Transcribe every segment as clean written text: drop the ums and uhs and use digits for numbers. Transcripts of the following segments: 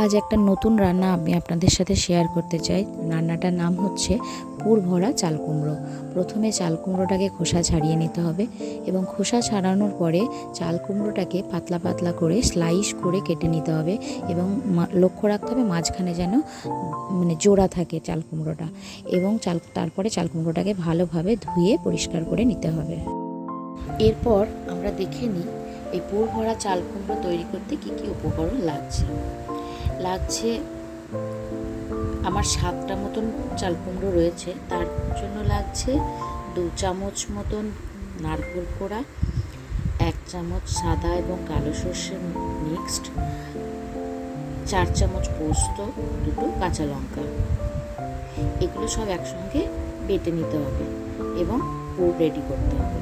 আজ একটা নতুন রান্না আমি আপনাদের সাথে শেয়ার করতে চাই। রান্নাটার নাম হচ্ছে পুর ভরা চাল কুমড়ো। প্রথমে চাল কুমড়োটাকে খোসা ছাড়িয়ে নিতে হবে এবং খোসা ছাড়ানোর পরে চাল কুমড়োটাকে পাতলা পাতলা করে স্লাইস করে কেটে নিতে হবে এবং লক্ষ্য রাখতে হবে মাঝখানে যেন জোড়া থাকে চাল কুমড়োটা, এবং তারপরে চাল কুমড়োটাকে ভালোভাবে ধুয়ে পরিষ্কার করে নিতে হবে। এরপর আমরা দেখে নিই এই পুর ভরা চাল কুমড়ো তৈরি করতে কী কী উপকরণ লাগছে। আমার 7টা মতন চাল কুমড়ো রয়েছে, তার জন্য লাগছে 2 চামচ মতন নারকেল কোড়া, 1 চামচ সাদা এবং কালো সর্ষের মিক্সড, 4 চামচ পোস্ত, 2টো কাঁচা লঙ্কা। এগুলো সব একসঙ্গে বেটে নিতে হবে এবং পুর রেডি করতে হবে।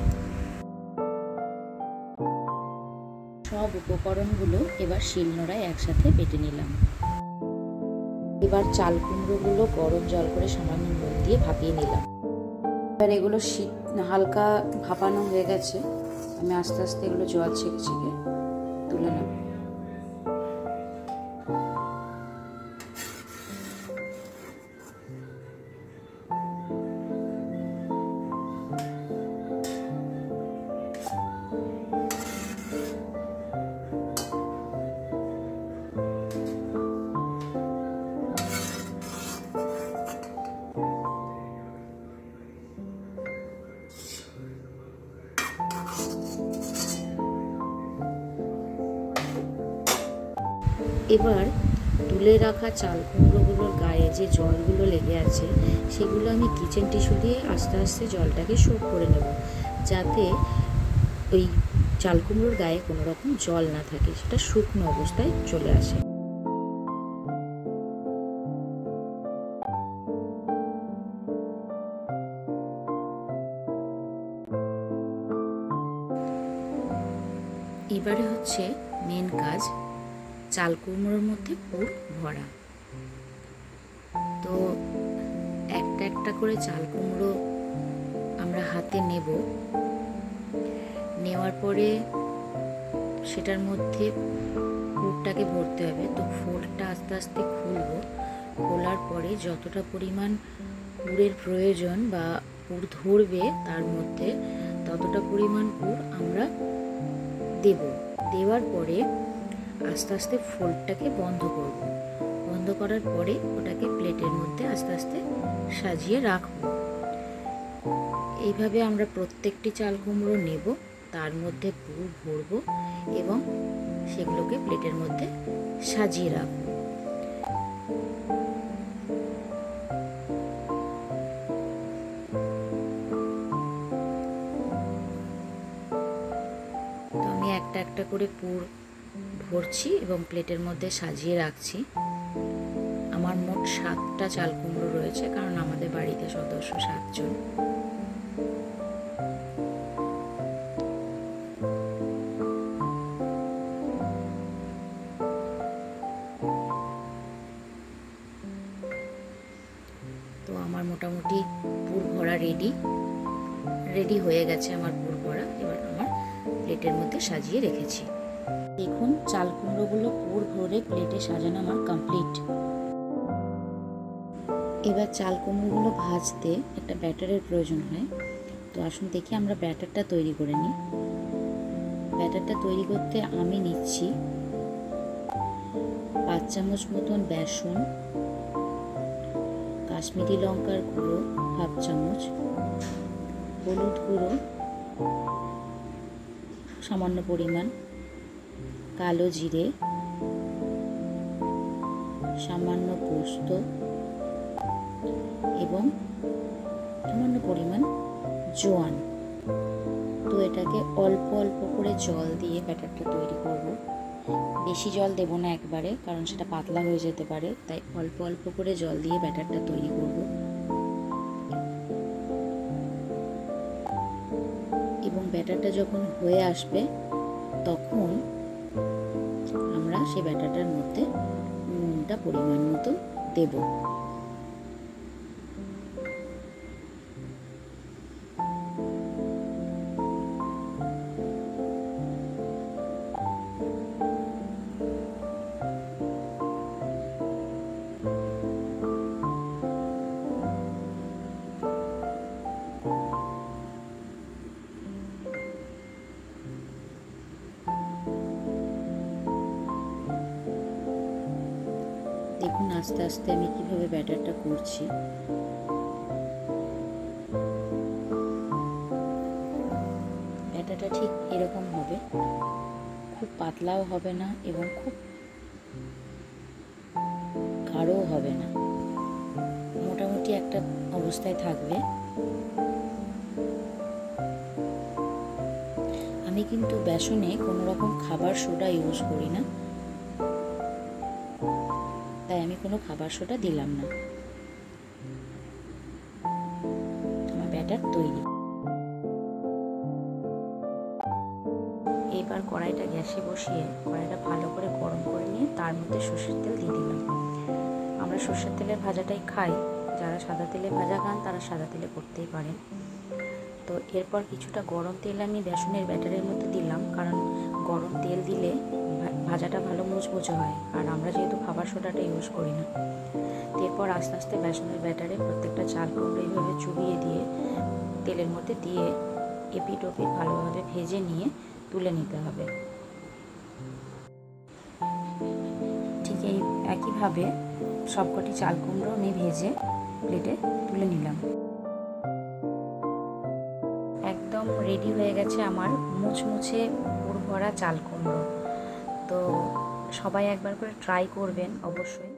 সব উপকরণগুলো এবার শিলনোড়ায় একসাথে বেটে নিলাম। এবার চাল কুমড়োগুলো গরম জল করে সামান্য নুন দিয়ে ভাপিয়ে নিলাম। এবার এগুলো হালকা ভাপানো হয়ে গেছে, আমি আস্তে আস্তে এগুলো জল ছেঁকে ছেঁকে তুলে নেব। এবার তুলে রাখা চাল কুমড়োগুলোর গায়ে যে জলগুলো লেগে আছে সেগুলো আমি কিচেন টিস্যু দিয়ে আস্তে আস্তে জলটাকে শোক করে নেব, যাতে ওই চাল কুমড়োর গায়ে কোনো রকম জল না থাকে, সেটা শুকনো অবস্থায় চলে আসে। এবারে হচ্ছে মেন কাজ, চাল কুমড়োর মধ্যে পুর ভরা। তো একটা একটা করে চাল কুমড়ো আমরা হাতে নেব, নেওয়ার পরে সেটার মধ্যে পুরটাকে ভরতে হবে। তো ফোল্ডটা আস্তে আস্তে খুলবো, খোলার পরে যতটা পরিমাণ পুরের প্রয়োজন বা পুর ধরবে তার মধ্যে ততটা পরিমাণ পুর আমরা দেওয়ার পরে আস্তে আস্তে ফোল্ডটাকে বন্ধ করব। বন্ধ করার পরে ওটাকে প্লেটের মধ্যে আস্তে আস্তে সাজিয়ে রাখব। এইভাবে আমরা প্রত্যেকটি চাল কুমড়ো নেব, তার মধ্যে পুর ভরব এবং সেগুলোকে প্লেটের মধ্যে সাজিয়ে রাখব। তো আমি একটা একটা করে পুর ভরছি এবং প্লেটের মধ্যে সাজিয়ে রাখছি। আমার মোট 7টা চাল কুমড়ো রয়েছে, কারণ আমাদের বাড়িতে সদস্য 7 জন। তো আমার মোটামুটি পুর ভরা রেডি হয়ে গেছে আমার পুর ভরা। এবার আমার প্লেটের মধ্যে সাজিয়ে রেখেছি। দেখুন চাল কুমড়োগুলো পুর ভরে প্লেটে সাজানো আমার কমপ্লিট। এবার চাল কুমড়োগুলো ভাজতে একটা ব্যাটারের প্রয়োজন হয়। তো আসুন দেখি আমরা ব্যাটারটা তৈরি করে নিই। ব্যাটারটা তৈরি করতে আমি নিচ্ছি 5 চামচ মতন বেসন, কাশ্মীরি লঙ্কার গুঁড়ো 1/2 চামচ, হলুদ গুঁড়ো সামান্য পরিমাণ, কালো জিরে, সামান্য পোস্ত এবং সামান্য পরিমাণ জোয়ান। তো এটাকে অল্প অল্প করে জল দিয়ে ব্যাটারটা তৈরি করব। বেশি জল দেব না একবারে, কারণ সেটা পাতলা হয়ে যেতে পারে, তাই অল্প অল্প করে জল দিয়ে ব্যাটারটা তৈরি করব। এবং ব্যাটারটা যখন হয়ে আসবে তখন আমরা সেই ব্যাটারটার মধ্যে নুনটা পরিমাণ মতো দেব। দেখুন আস্তে আস্তে আমি কিভাবে ব্যাটারটা করছি। ব্যাটারটা ঠিক এরকম হবে, খুব পাতলাও হবে না এবং খুব গাঢ়ও হবে না, মোটামুটি একটা অবস্থায় থাকবে। আমি কিন্তু বেসনে কোনো রকম খাবার সোডা ইউজ করি না, তাই আমি কোনো খাবার সোডা দিলাম না। আমার ব্যাটার তৈরি। এবার কড়াইটা গ্যাসে বসিয়ে কড়াইটা ভালো করে গরম করে নিয়ে তার মধ্যে সর্ষের তেল দিয়ে দিলাম। আমরা সর্ষের তেলের ভাজাটাই খাই, যারা সাদা তেলে ভাজা খান তারা সাদা তেলে করতেই পারেন। তো এরপর কিছুটা গরম তেল আমি বেসনের ব্যাটারের মধ্যে দিলাম, কারণ গরম তেল দিলে ভাজাটা ভালো মুচমুচে হয়, আর আমরা যেহেতু খাবার সোডাটা ইউজ করি না। এরপর আস্তে আস্তে বেসনের ব্যাটারে প্রত্যেকটা চাল কুমড়ো এইভাবে চুবিয়ে দিয়ে তেলের মধ্যে দিয়ে এপিট ওপিট ভালোভাবে ভেজে নিয়ে তুলে নিতে হবে। ঠিক এই একইভাবে সবকটি চাল কুমড়ো আমি ভেজে প্লেটে তুলে নিলাম। একদম রেডি হয়ে গেছে আমার মুচমুচে পুর ভরা চাল কুমড়ো। তো সবাই একবার করে ট্রাই করবেন অবশ্যই।